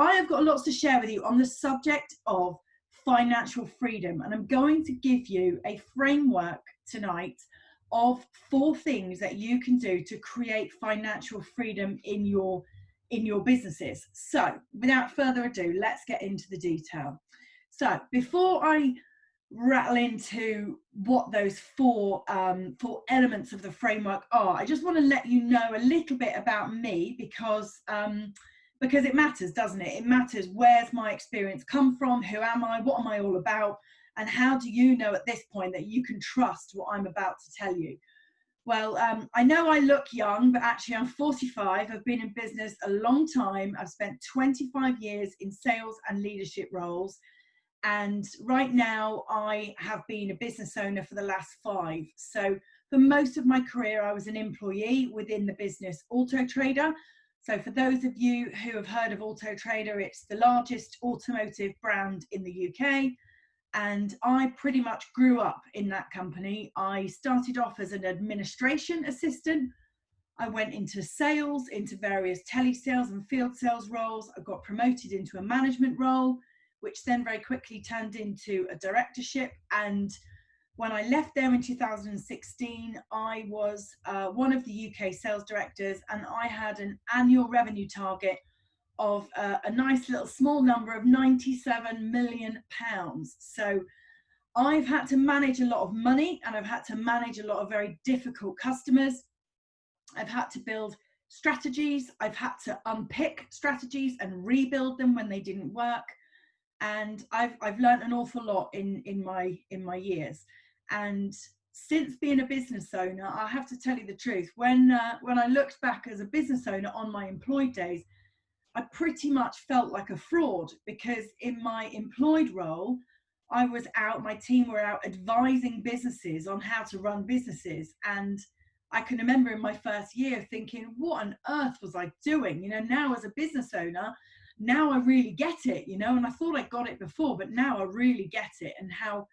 I have got lots to share with you on the subject of financial freedom, and I'm going to give you a framework tonight of 4 things that you can do to create financial freedom in your businesses. So without further ado, let's get into the detail. So before I rattle into what those four elements of the framework are, I just want to let you know a little bit about me, because it matters, doesn't it? It matters. Where's my experience come from? Who am I? What am I all about? And how do you know at this point that you can trust what I'm about to tell you? Well, I know I look young, but actually I'm 45. I've been in business a long time. I've spent 25 years in sales and leadership roles. And right now I have been a business owner for the last 5. So for most of my career, I was an employee within the business Auto Trader. So for those of you who have heard of Auto Trader, it's the largest automotive brand in the UK. And I pretty much grew up in that company. I started off as an administration assistant. I went into sales, into various telesales and field sales roles. I got promoted into a management role, which then very quickly turned into a directorship. And when I left there in 2016, I was one of the UK sales directors, and I had an annual revenue target of a nice little small number of £97 million. So I've had to manage a lot of money, and I've had to manage a lot of very difficult customers. I've had to build strategies. I've had to unpick strategies and rebuild them when they didn't work. And I've learned an awful lot in my years. And since being a business owner, I have to tell you the truth. When I looked back as a business owner on my employed days, I pretty much felt like a fraud, because in my employed role, I was out, my team were out advising businesses on how to run businesses. And I can remember in my first year thinking, what on earth was I doing? Now as a business owner, now I really get it, and I thought I got it before, but now I really get it. And how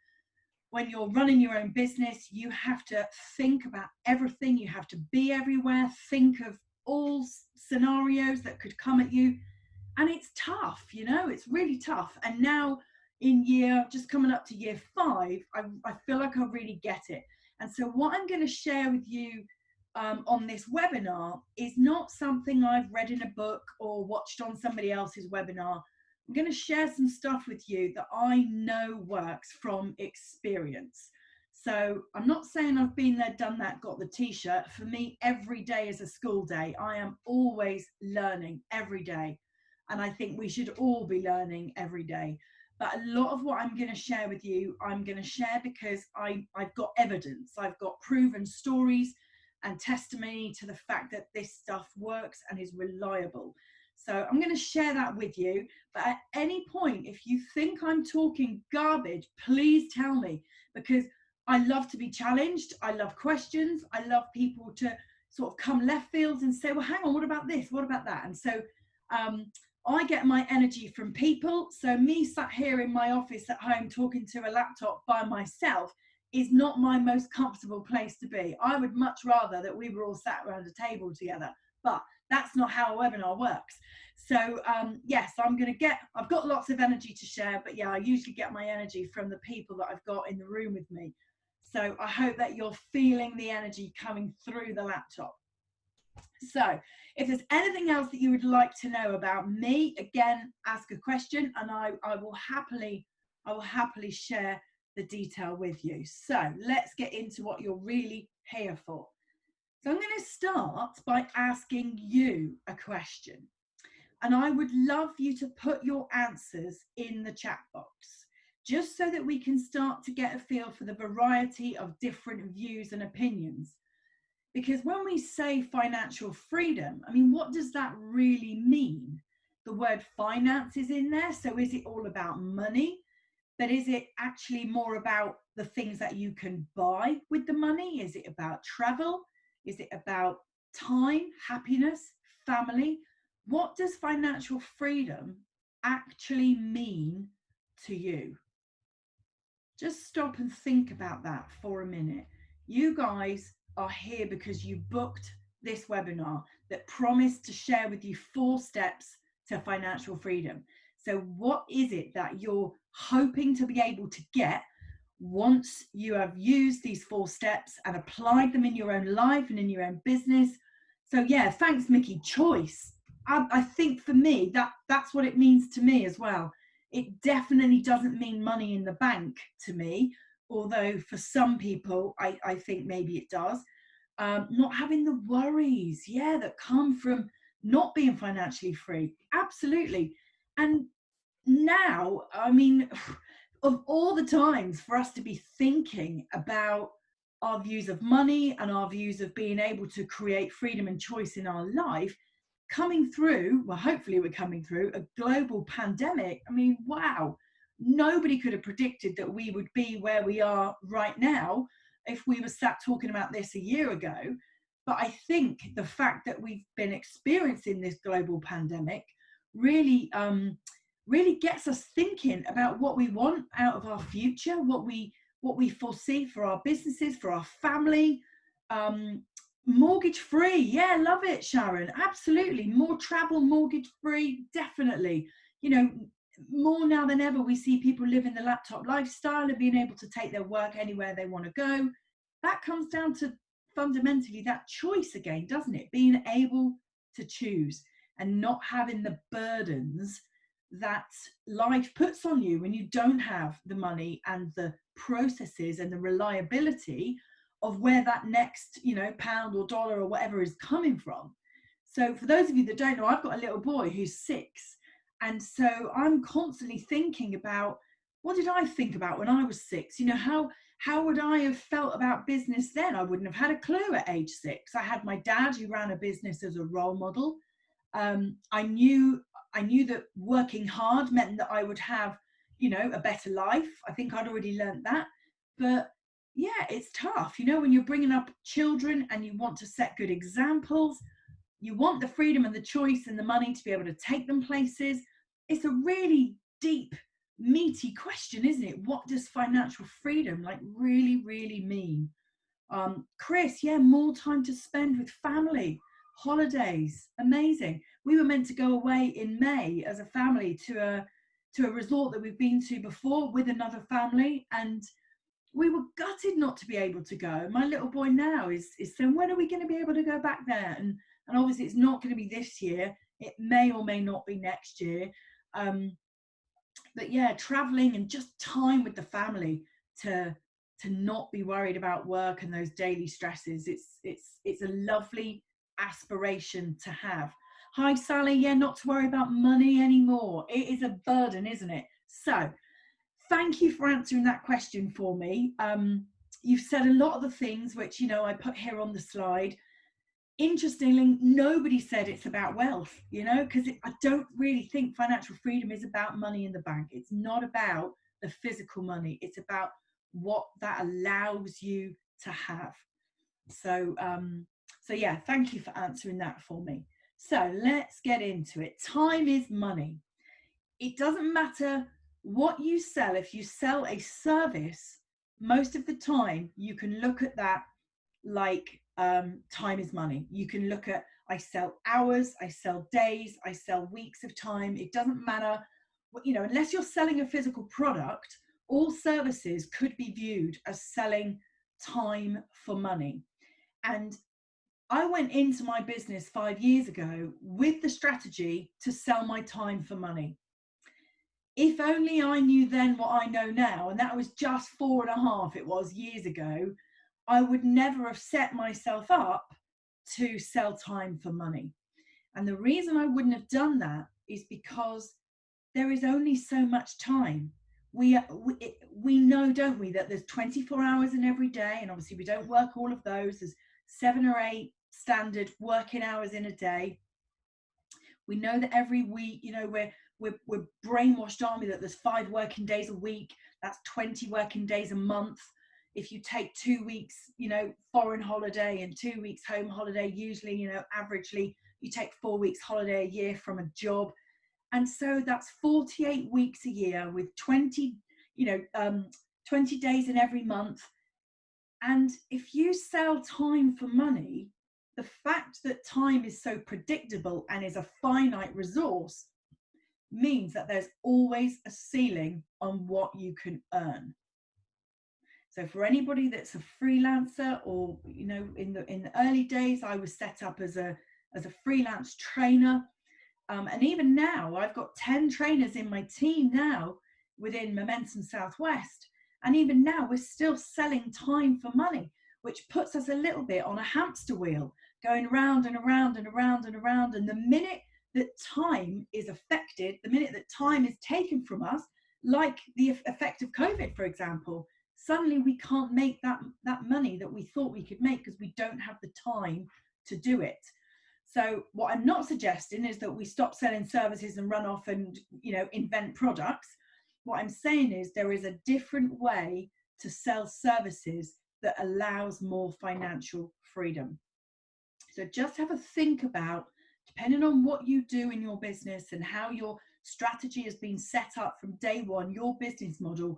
when you're running your own business, you have to think about everything. You have to be everywhere, think of all scenarios that could come at you. And it's tough, it's really tough. And now just coming up to year 5, I feel like I really get it. And so what I'm going to share with you on this webinar is not something I've read in a book or watched on somebody else's webinar. I'm going to share some stuff with you that I know works from experience. So I'm not saying I've been there, done that, got the t-shirt. For me, every day is a school day. I am always learning every day. And I think we should all be learning every day. But a lot of what I'm going to share with you, I'm going to share because I've got evidence. I've got proven stories and testimony to the fact that this stuff works and is reliable. So I'm going to share that with you. But at any point, if you think I'm talking garbage, please tell me, because I love to be challenged. I love questions. I love people to sort of come left fields and say, well, hang on, what about this? What about that? And so I get my energy from people. So me sat here in my office at home talking to a laptop by myself is not my most comfortable place to be. I would much rather that we were all sat around a table together, but that's not how a webinar works. So yes, I've got lots of energy to share, but yeah, I usually get my energy from the people that I've got in the room with me. So I hope that you're feeling the energy coming through the laptop. So if there's anything else that you would like to know about me, again, ask a question, and I will happily share the detail with you. So let's get into what you're really here for. So I'm going to start by asking you a question, and I would love you to put your answers in the chat box, just so that we can start to get a feel for the variety of different views and opinions. Because when we say financial freedom, I mean, what does that really mean? The word finance is in there. So is it all about money? But is it actually more about the things that you can buy with the money? Is it about travel? Is it about time, happiness, family? What does financial freedom actually mean to you? Just stop and think about that for a minute. You guys are here because you booked this webinar that promised to share with you 4 steps to financial freedom. So what is it that you're hoping to be able to get once you have used these 4 steps and applied them in your own life and in your own business? So yeah, thanks, Mickey. Choice. I think for me, that's what it means to me as well. It definitely doesn't mean money in the bank to me, although for some people, I think maybe it does. Not having the worries, yeah, that come from not being financially free. Absolutely. And now, I mean, of all the times for us to be thinking about our views of money and our views of being able to create freedom and choice in our life, coming through, well, hopefully we're coming through a global pandemic. I mean, wow, nobody could have predicted that we would be where we are right now if we were sat talking about this a year ago. But I think the fact that we've been experiencing this global pandemic really really gets us thinking about what we want out of our future, what we foresee for our businesses, for our family. Mortgage free, yeah, love it, Sharon. Absolutely. More travel, mortgage free, definitely. You know, more now than ever, we see people living the laptop lifestyle and being able to take their work anywhere they want to go. That comes down to fundamentally that choice again, doesn't it? Being able to choose and not having the burdens that life puts on you when you don't have the money and the processes and the reliability of where that next, you know, pound or dollar or whatever is coming from. So for those of you that don't know, I've got a little boy who's 6, and so I'm constantly thinking about, what did I think about when I was 6? You know, how would I have felt about business then? I wouldn't have had a clue at age 6. I had my dad who ran a business as a role model. I knew that working hard meant that I would have, you know, a better life. I think I'd already learned that. But yeah, it's tough. You know, when you're bringing up children and you want to set good examples, you want the freedom and the choice and the money to be able to take them places. It's a really deep, meaty question, isn't it? What does financial freedom like really mean? Chris, yeah, more time to spend with family, holidays, amazing. We were meant to go away in May as a family to a resort that we've been to before with another family, and we were gutted not to be able to go. My little boy now is saying, when are we going to be able to go back there? And obviously it's not going to be this year. It may or may not be next year. But yeah, traveling and just time with the family to not be worried about work and those daily stresses. It's a lovely aspiration to have. Hi Sally, yeah, not to worry about money anymore. It is a burden, isn't it? So thank you for answering that question for me. You've said a lot of the things which, you know, I put here on the slide. Interestingly, nobody said it's about wealth, you know, because I don't really think financial freedom is about money in the bank. It's not about the physical money. It's about what that allows you to have. So, so yeah, thank you for answering that for me. So let's get into it. Time is money. It doesn't matter what you sell. If you sell a service, most of the time you can look at that like time is money. You can look at, I sell hours, I sell days, I sell weeks of time. It doesn't matter, you know, unless you're selling a physical product, all services could be viewed as selling time for money. And I went into my business 5 years ago with the strategy to sell my time for money. If only I knew then what I know now, and that was just 4.5, it was years ago, I would never have set myself up to sell time for money. And the reason I wouldn't have done that is because there is only so much time. We know, don't we, that there's 24 hours in every day, and obviously we don't work all of those. There's 7 or 8 standard working hours in a day. We know that every week, you know, we're brainwashed, aren't we, that there's 5 working days a week. That's 20 working days a month. If you take 2 weeks, you know, foreign holiday and 2 weeks home holiday, usually, you know, averagely you take 4 weeks holiday a year from a job. And so that's 48 weeks a year with 20, 20 days in every month. And if you sell time for money, the fact that time is so predictable and is a finite resource means that there's always a ceiling on what you can earn. So for anybody that's a freelancer, or in the early days, I was set up as a freelance trainer, and even now I've got 10 trainers in my team now within Momentum Southwest, and even now we're still selling time for money, which puts us a little bit on a hamster wheel, going round and around and around and around. And the minute that time is affected, the minute that time is taken from us, like the effect of COVID, for example, suddenly we can't make that money that we thought we could make because we don't have the time to do it. So what I'm not suggesting is that we stop selling services and run off and invent products. What I'm saying is there is a different way to sell services that allows more financial freedom. So just have a think about, depending on what you do in your business and how your strategy has been set up from day one, your business model,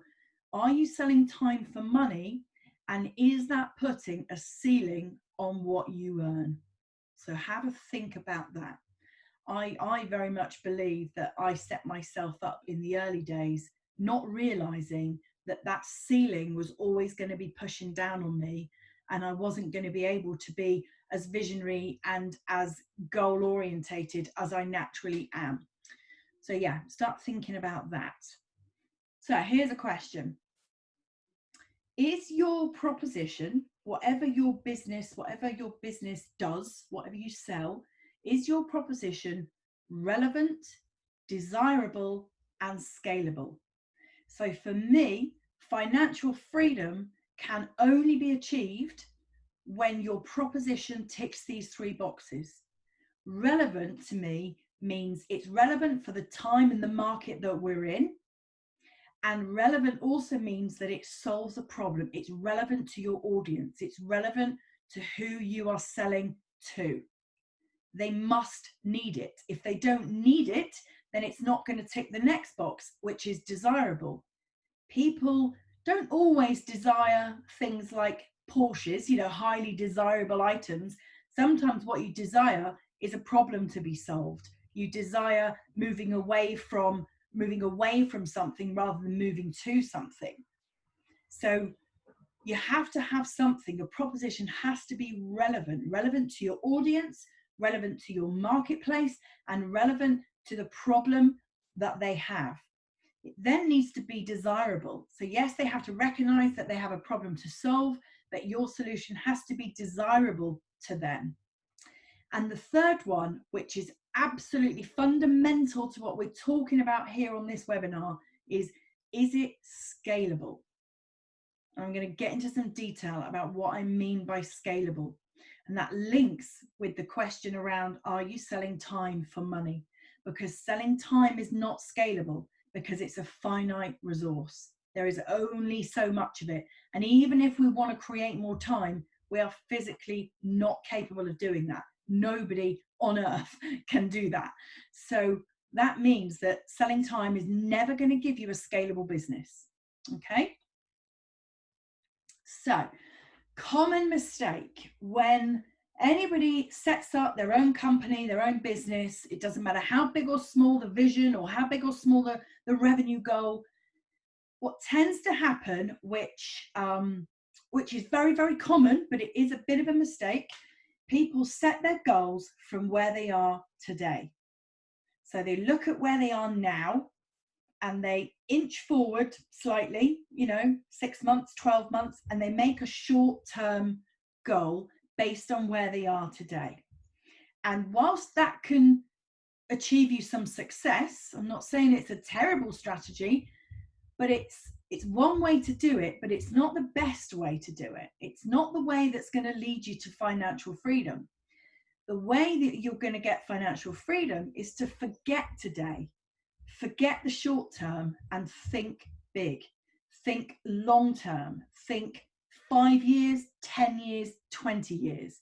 are you selling time for money? And is that putting a ceiling on what you earn? So have a think about that. I very much believe that I set myself up in the early days, not realizing that that ceiling was always going to be pushing down on me, and I wasn't going to be able to be as visionary and as goal orientated as I naturally am. So yeah, start thinking about that. So here's a question. Is your proposition, whatever your business does, whatever you sell, is your proposition relevant, desirable, and scalable? So for me, financial freedom can only be achieved when your proposition ticks these 3 boxes. Relevant to me means it's relevant for the time and the market that we're in. And relevant also means that it solves a problem. It's relevant to your audience. It's relevant to who you are selling to. They must need it. If they don't need it, then it's not going to tick the next box, which is desirable. People don't always desire things like Porsches, highly desirable items. Sometimes what you desire is a problem to be solved. You desire moving away from something rather than moving to something. So you have to have something. Your proposition has to be relevant to your audience, relevant to your marketplace, and relevant to the problem that they have. It then needs to be desirable. So yes, they have to recognize that they have a problem to solve, but your solution has to be desirable to them. And the third one, which is absolutely fundamental to what we're talking about here on this webinar, is it scalable? I'm going to get into some detail about what I mean by scalable. And that links with the question around, are you selling time for money? Because selling time is not scalable because it's a finite resource. There is only so much of it. And even if we want to create more time, we are physically not capable of doing that. Nobody on earth can do that. So that means that selling time is never going to give you a scalable business. Okay. So, common mistake when anybody sets up their own company, their own business, it doesn't matter how big or small the vision or how big or small the revenue goal, what tends to happen, which is very, very common, but it is a bit of a mistake, people set their goals from where they are today. So they look at where they are now and they inch forward slightly, 6 months, 12 months, and they make a short-term goal based on where they are today. And whilst that can achieve you some success, I'm not saying it's a terrible strategy, but it's one way to do it, but it's not the best way to do it. It's not the way that's going to lead you to financial freedom. The way that you're going to get financial freedom is to forget today. Forget the short term and think big. Think long term. Think 5 years, 10 years, 20 years.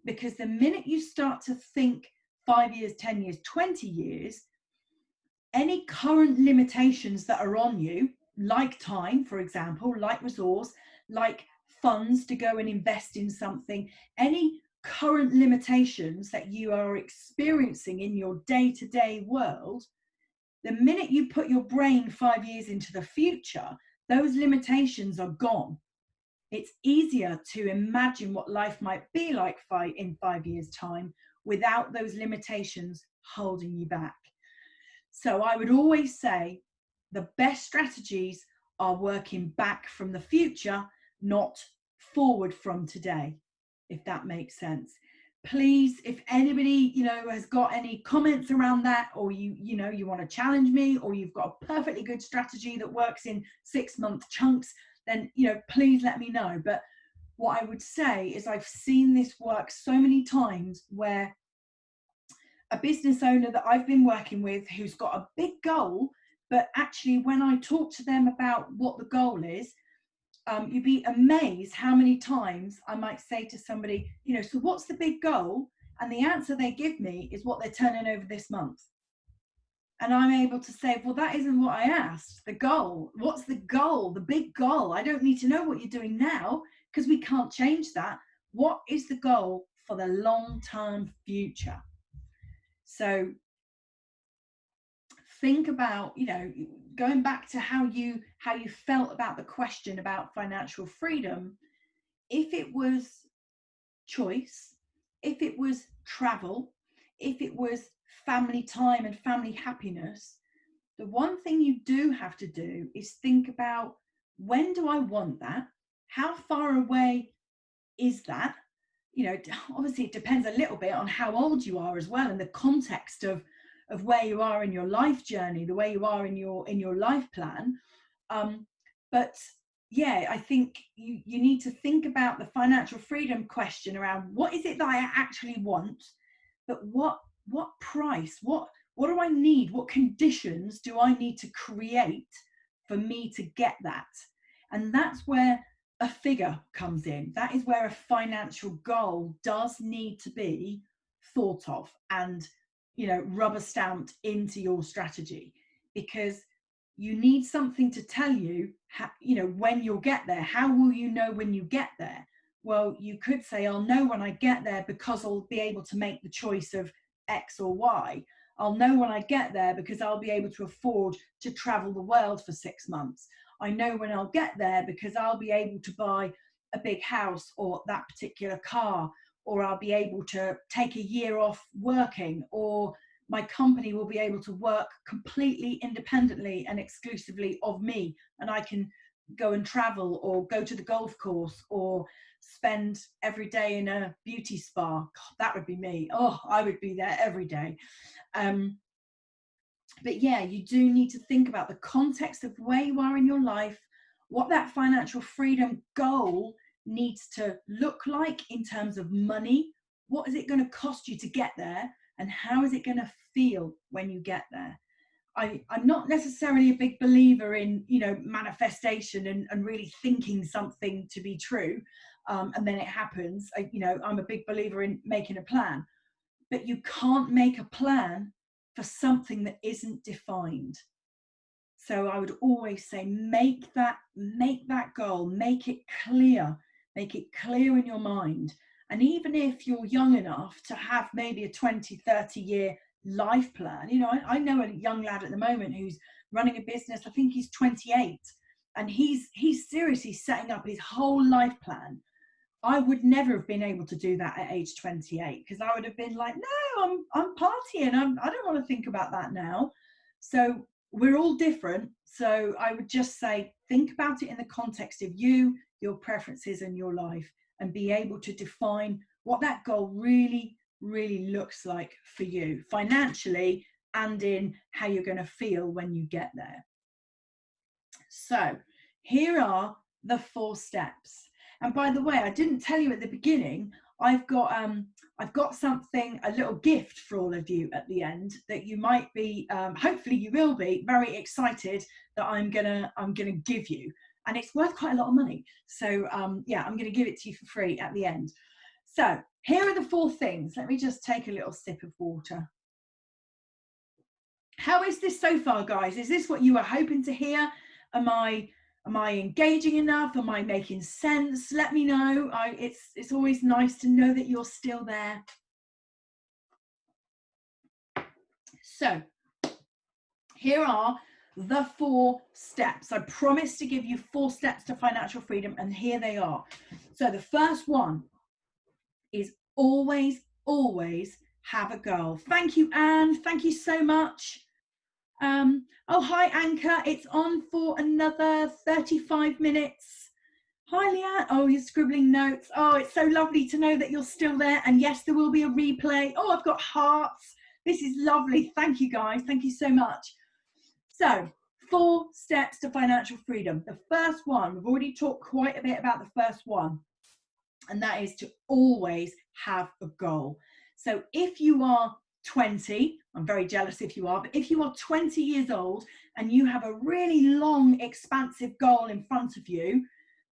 Because the minute you start to think 5 years, 10 years, 20 years, any current limitations that are on you, like time, for example, like resource, like funds to go and invest in something, any current limitations that you are experiencing in your day-to-day world, The minute you put your brain 5 years into the future, those limitations are gone. It's easier to imagine what life might be like in 5 years' time without those limitations holding you back. So I would always say the best strategies are working back from the future, not forward from today, if that makes sense. Please, if anybody, has got any comments around that, or you want to challenge me, or you've got a perfectly good strategy that works in 6-month chunks, then, please let me know. But what I would say is I've seen this work so many times where a business owner that I've been working with who's got a big goal, but actually when I talk to them about what the goal is, you'd be amazed how many times I might say to somebody, so what's the big goal? And the answer they give me is what they're turning over this month. And I'm able to say, well, that isn't what I asked. The goal, what's the goal? The big goal. I don't need to know what you're doing now because we can't change that. What is the goal for the long-term future? So think about, going back to how you felt about the question about financial freedom. If it was choice, if it was travel, if it was family time and family happiness, the one thing you do have to do is think about, when do I want that? How far away is that? Obviously it depends a little bit on how old you are as well, and the context of where you are in your life journey, the way you are in your life plan. But yeah, I think you need to think about the financial freedom question around, what is it that I actually want, but what price, what do I need, what conditions do I need to create for me to get that? And that's where a figure comes in. That is where a financial goal does need to be thought of and rubber stamped into your strategy, because you need something to tell you how, when you'll get there. How will you know when you get there? Well, you could say, I'll know when I get there because I'll be able to make the choice of X or Y. I'll know when I get there because I'll be able to afford to travel the world for 6 months. I know when I'll get there because I'll be able to buy a big house or that particular car, or I'll be able to take a year off working, or my company will be able to work completely independently and exclusively of me, and I can go and travel or go to the golf course or spend every day in a beauty spa. God, that would be me. Oh, I would be there every day. But yeah, you do need to think about the context of where you are in your life, what that financial freedom goal needs to look like in terms of money. What is it going to cost you to get there? And how is it going to feel when you get there? I'm not necessarily a big believer in, manifestation and really thinking something to be true, and then it happens. I'm a big believer in making a plan. But you can't make a plan for something that isn't defined. So I would always say, make that goal, make it clear in your mind. And even if you're young enough to have maybe a 20-30 year life plan, I know a young lad at the moment who's running a business. I think he's 28, and he's seriously setting up his whole life plan. I would never have been able to do that at age 28, because I would have been like, no, I'm partying. I don't want to think about that now. So we're all different. So I would just say, think about it in the context of you, your preferences and your life, and be able to define what that goal really, really looks like for you financially, and in how you're going to feel when you get there. So here are the 4 steps. And by the way, I didn't tell you at the beginning, I've got something, a little gift for all of you at the end that you might be, hopefully you will be very excited that I'm gonna give you, and it's worth quite a lot of money. So yeah, I'm gonna give it to you for free at the end. So here are the 4 things. Let me just take a little sip of water. How is this so far, guys? Is this what you were hoping to hear? Am I engaging enough? Am I making sense? Let me know. It's always nice to know that you're still there. So Here are the 4 steps. I promised to give you 4 steps to financial freedom, and here they are. So the first one is always, always have a goal. Thank you, Anne. Thank you so much. Oh, hi, Anchor. It's on for another 35 minutes. Hi, Leanne. Oh, you're scribbling notes. Oh, it's so lovely to know that you're still there. And yes, there will be a replay. Oh, I've got hearts. This is lovely. Thank you, guys. Thank you so much. So, 4 steps to financial freedom. The first one, we've already talked quite a bit about the first one, and that is to always have a goal. So if you are 20, I'm very jealous if you are, but if you are 20 years old and you have a really long, expansive goal in front of you,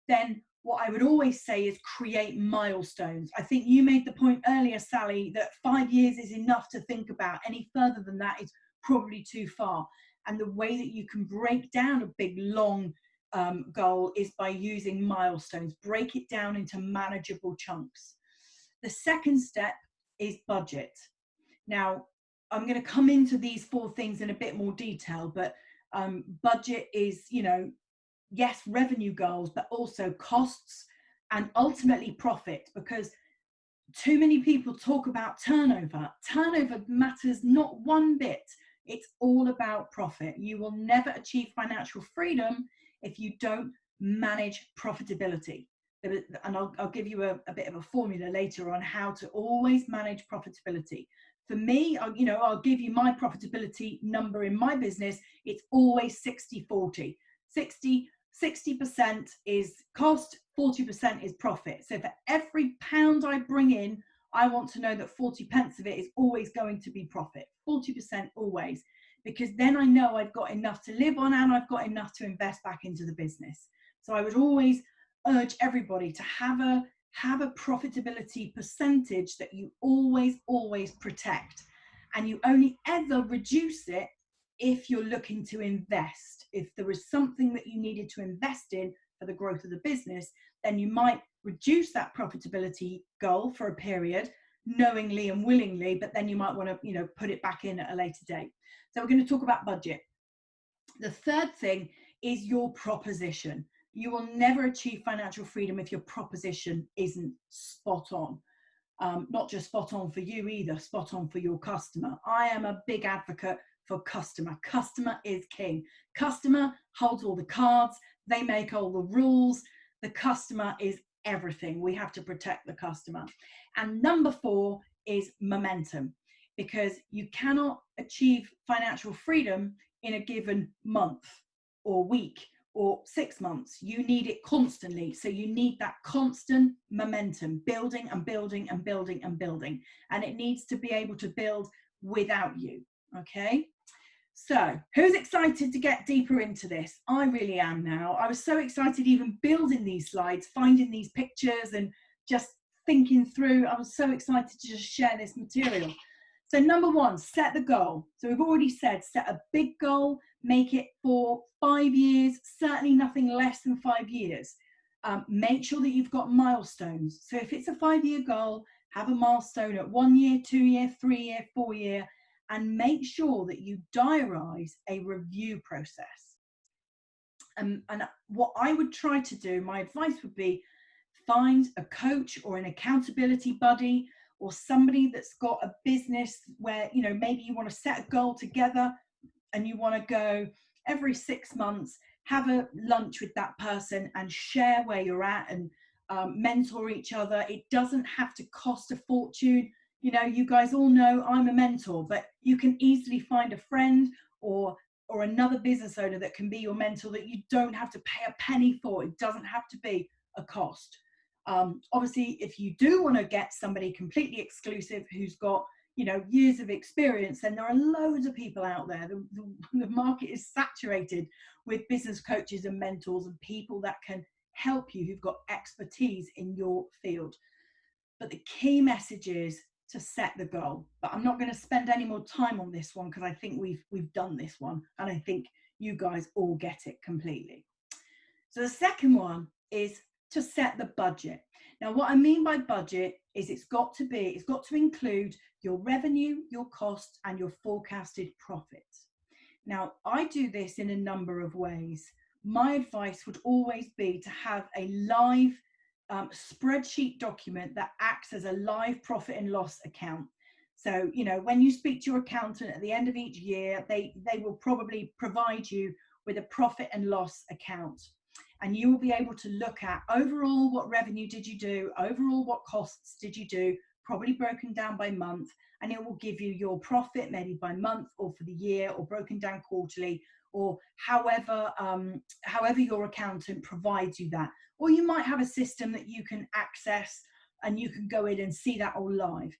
then what I would always say is create milestones. I think you made the point earlier, Sally, that 5 years is enough to think about. Any further than that is probably too far. And the way that you can break down a big, long goal is by using milestones. Break it down into manageable chunks. The second step is budget. Now, I'm going to come into these 4 things in a bit more detail, but budget is, yes, revenue goals, but also costs and ultimately profit, because too many people talk about turnover. Turnover matters not one bit. It's all about profit. You will never achieve financial freedom if you don't manage profitability. And I'll give you a bit of a formula later on how to always manage profitability. For me, I'll give you my profitability number in my business. It's always 60-40. 60% is cost, 40% is profit. So for every pound I bring in, I want to know that 40 pence of it is always going to be profit. 40% always, because then I know I've got enough to live on and I've got enough to invest back into the business. So I would always urge everybody to have a profitability percentage that you always protect, and you only ever reduce it if you're looking to invest. If there is something that you needed to invest in for the growth of the business, then you might reduce that profitability goal for a period, knowingly and willingly, but then you might want to, put it back in at a later date. So we're going to talk about budget. The third thing is your proposition. You will never achieve financial freedom if your proposition isn't spot on. Not just spot on for you either, spot on for your customer. I am a big advocate for customer. Customer is king. Customer holds all the cards. They make all the rules. The customer is everything. We have to protect the customer. And number 4 is momentum, because you cannot achieve financial freedom in a given month or week or 6 months. You need it constantly. So you need that constant momentum, building and building and building and building. And it needs to be able to build without you. Okay. So who's excited to get deeper into this? I really am now. I was so excited even building these slides, finding these pictures and just thinking through. I was so excited to just share this material. So number 1, set the goal. So we've already said, set a big goal, make it for 5 years, certainly nothing less than 5 years. Make sure that you've got milestones. So if it's a 5-year goal, have a milestone at 1 year, 2 year, 3 year, 4 year, and make sure that you diarize a review process. And what I would try to do, my advice would be, find a coach or an accountability buddy, or somebody that's got a business where, maybe you want to set a goal together and you want to go every 6 months, have a lunch with that person and share where you're at and mentor each other. It doesn't have to cost a fortune. You guys all know I'm a mentor, but you can easily find a friend or another business owner that can be your mentor that you don't have to pay a penny for. It doesn't have to be a cost. Obviously, if you do want to get somebody completely exclusive who's got years of experience, then there are loads of people out there. The market is saturated with business coaches and mentors and people that can help you, who've got expertise in your field. But the key message is to set the goal. But I'm not going to spend any more time on this one, because I think we've done this one, and I think you guys all get it completely. So the second one is to set the budget. Now, what I mean by budget is it's got to include your revenue, your costs, and your forecasted profits. Now, I do this in a number of ways. My advice would always be to have a live spreadsheet document that acts as a live profit and loss account. So, you know, when you speak to your accountant at the end of each year, they will probably provide you with a profit and loss account. And you will be able to look at overall what revenue did you do, overall what costs did you do, probably broken down by month, and it will give you your profit maybe by month or for the year, or broken down quarterly, or however your accountant provides you that. Or you might have a system that you can access and you can go in and see that all live.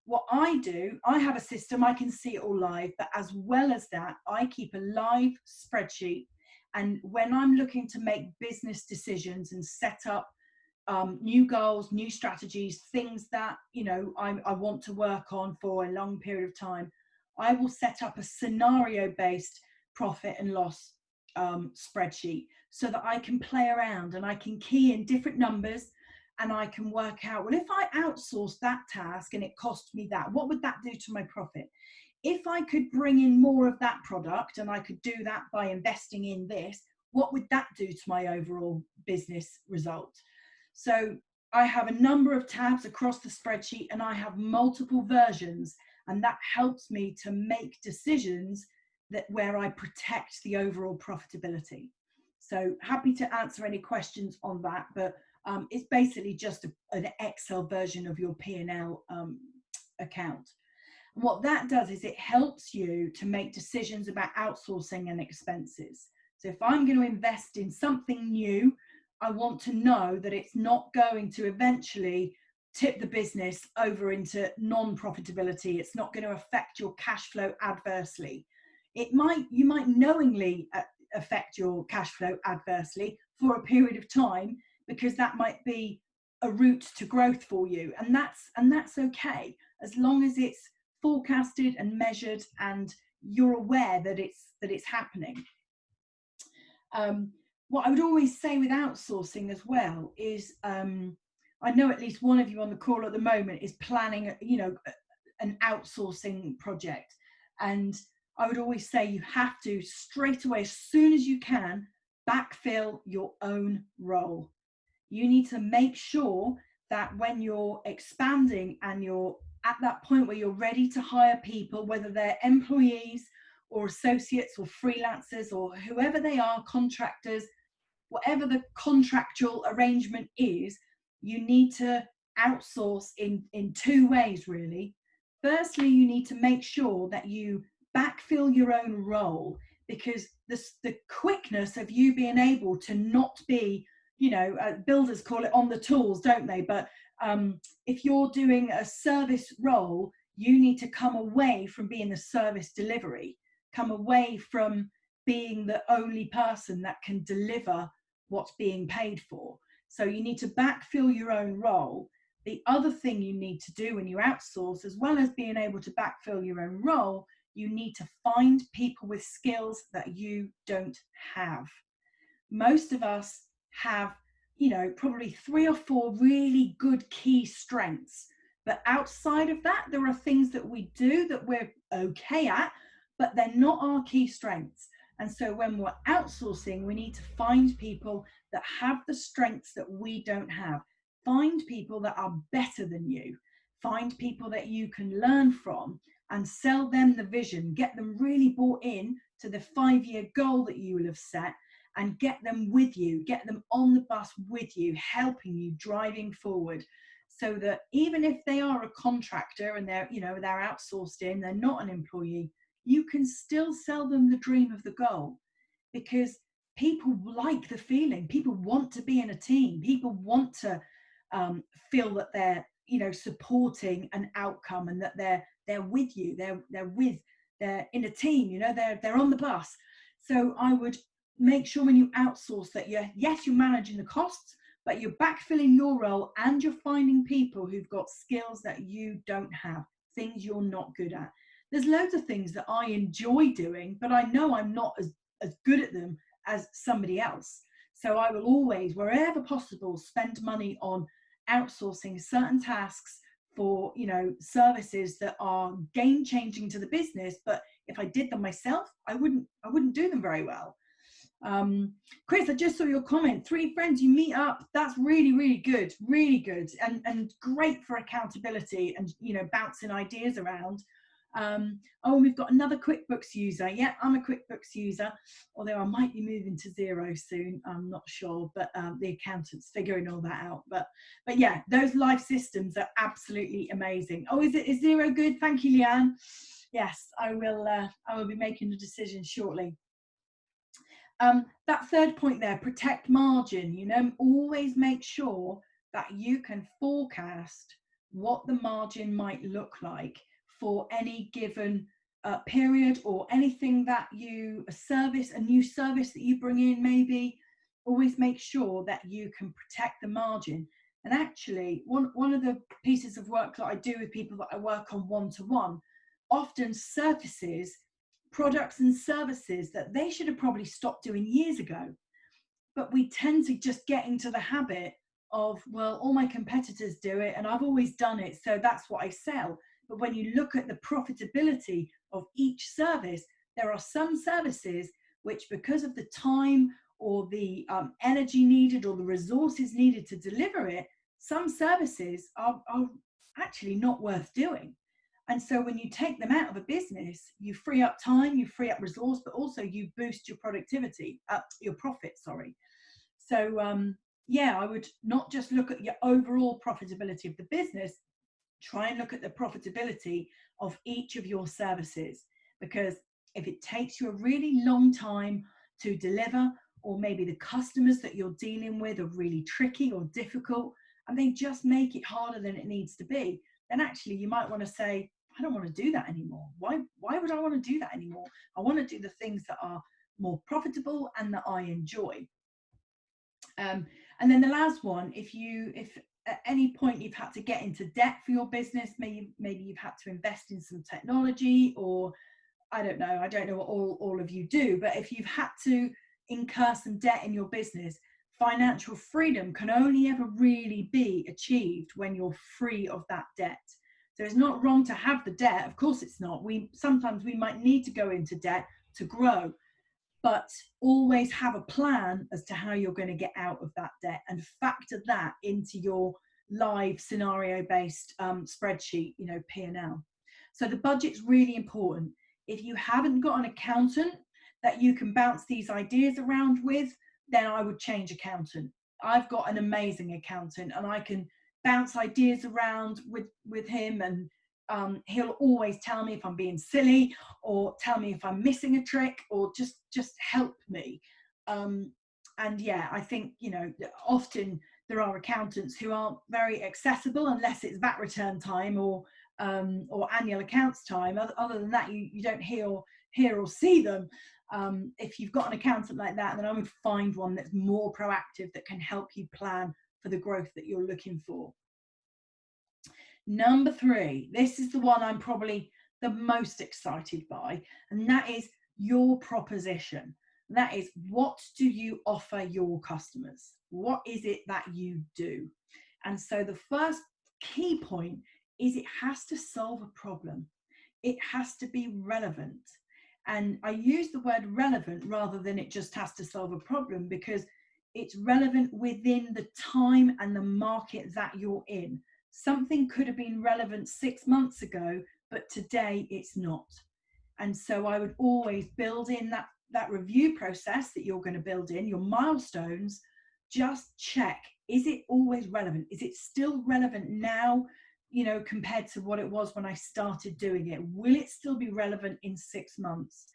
What I do, I have a system, I can see it all live, but as well as that, I keep a live spreadsheet. And when I'm looking to make business decisions and set up new goals, new strategies, things that, you know, I want to work on for a long period of time, I will set up a scenario based profit and loss spreadsheet, so that I can play around and I can key in different numbers, and I can work out, well, if I outsource that task and it cost me that, what would that do to my profit? If I could bring in more of that product and I could do that by investing in this, what would that do to my overall business result? So I have a number of tabs across the spreadsheet, and I have multiple versions, and that helps me to make decisions that where I protect the overall profitability. So happy to answer any questions on that, but it's basically just an Excel version of your P&L account. What that does is it helps you to make decisions about outsourcing and expenses. So if I'm going to invest in something new, I want to know that it's not going to eventually tip the business over into non-profitability. It's not going to affect your cash flow adversely. You might knowingly affect your cash flow adversely for a period of time, because that might be a route to growth for you, and that's okay, as long as it's forecasted and measured and you're aware that it's happening. What I would always say with outsourcing as well is, I know at least one of you on the call at the moment is planning, you know, an outsourcing project, and I would always say you have to, straight away, as soon as you can, backfill your own role. You need to make sure that when you're expanding and you're at that point where you're ready to hire people, whether they're employees or associates or freelancers or whoever they are, contractors, whatever the contractual arrangement is, you need to outsource in two ways, really. Firstly, you need to make sure that you backfill your own role, because the quickness of you being able to not be, you know, builders call it on the tools, don't they? But if you're doing a service role, you need to come away from being the service delivery, come away from being the only person that can deliver what's being paid for. So you need to backfill your own role. The other thing you need to do when you outsource, as well as being able to backfill your own role, you need to find people with skills that you don't have. Most of us have, you know, probably 3 or 4 really good key strengths, but outside of that, there are things that we do that we're okay at, but they're not our key strengths. And so when we're outsourcing, we need to find people that have the strengths that we don't have. Find people that are better than you. Find people that you can learn from and sell them the vision. Get them really bought in to the 5-year goal that you will have set, and get them with you. Get them on the bus with you, helping you, driving forward, so that even if they are a contractor and they're, you know, they're outsourced in, they're not an employee, you can still sell them the dream of the goal, because people like the feeling. People want to be in a team. People want to feel that they're, you know, supporting an outcome, and that they're with you. They're in a team. You know, they're on the bus. So I would make sure when you outsource that you're managing the costs, but you're backfilling your role, and you're finding people who've got skills that you don't have, things you're not good at. There's loads of things that I enjoy doing, but I know I'm not as good at them as somebody else. So I will always, wherever possible, spend money on outsourcing certain tasks, for, you know, services that are game changing to the business, but if I did them myself, I wouldn't do them very well. Chris, I just saw your comment. 3 friends you meet up. That's really, really good, and great for accountability and, you know, bouncing ideas around. Oh, we've got another QuickBooks user. Yeah, I'm a QuickBooks user, although I might be moving to Xero soon. I'm not sure, but the accountant's figuring all that out. But yeah, those live systems are absolutely amazing. Oh, is Xero good? Thank you, Leanne. Yes, I will be making a decision shortly. That third point there, protect margin. You know, always make sure that you can forecast what the margin might look like for any given period, or anything that a new service that you bring in, maybe. Always make sure that you can protect the margin. And actually, one of the pieces of work that I do with people that I work on one-to-one often surfaces products and services that they should have probably stopped doing years ago. But we tend to just get into the habit of, well, all my competitors do it and I've always done it, so that's what I sell. But when you look at the profitability of each service, there are some services which, because of the time or the energy needed or the resources needed to deliver it, some services are actually not worth doing. And so when you take them out of a business, you free up time, you free up resource, but also you boost your productivity, your profit, sorry. So yeah, I would not just look at your overall profitability of the business, try and look at the profitability of each of your services. Because if it takes you a really long time to deliver, or maybe the customers that you're dealing with are really tricky or difficult, and they just make it harder than it needs to be, then actually you might want to say, I don't want to do that anymore. Why would I want to do that anymore? I want to do the things that are more profitable and that I enjoy. And then the last one, if at any point you've had to get into debt for your business, maybe you've had to invest in some technology, or I don't know what all of you do, but if you've had to incur some debt in your business, financial freedom can only ever really be achieved when you're free of that debt. So it's not wrong to have the debt. Of course it's not. Sometimes we might need to go into debt to grow, but always have a plan as to how you're going to get out of that debt, and factor that into your live scenario-based spreadsheet, you know, P&L. So the budget's really important. If you haven't got an accountant that you can bounce these ideas around with, then I would change accountant. I've got an amazing accountant, and I can bounce ideas around with him, and he'll always tell me if I'm being silly, or tell me if I'm missing a trick, or just help me. And yeah, I think, you know, often there are accountants who aren't very accessible unless it's VAT return time or annual accounts time. Other than that, you don't hear or see them. If you've got an accountant like that, then I would find one that's more proactive, that can help you plan for the growth that you're looking for. Number 3, this is the one I'm probably the most excited by, and that is your proposition. That is, what do you offer your customers? What is it that you do? And so the first key point is it has to solve a problem. It has to be relevant. And I use the word relevant rather than it just has to solve a problem, because it's relevant within the time and the market that you're in. Something could have been relevant 6 months ago, but today it's not. And so I would always build in that review process that you're going to build in, your milestones. Just check, is it always relevant? Is it still relevant now, you know, compared to what it was when I started doing it? Will it still be relevant in 6 months?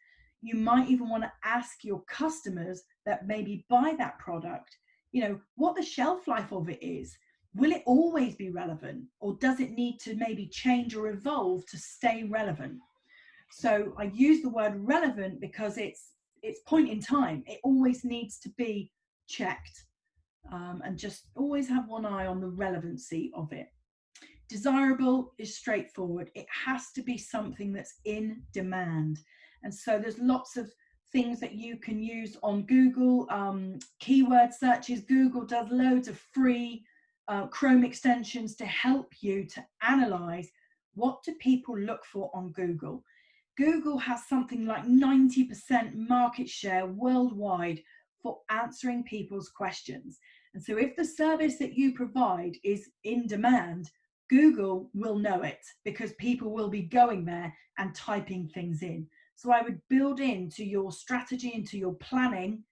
You might even want to ask your customers that maybe buy that product, you know, what the shelf life of it is. Will it always be relevant, or does it need to maybe change or evolve to stay relevant? So I use the word relevant because it's point in time. It always needs to be checked, and just always have one eye on the relevancy of it. Desirable is straightforward. It has to be something that's in demand. And so there's lots of things that you can use on Google, keyword searches. Google does loads of free Chrome extensions to help you to analyze what do people look for on Google. Google has something like 90% market share worldwide for answering people's questions. And so if the service that you provide is in demand, Google will know it because people will be going there and typing things in. So I would build into your strategy, into your planning,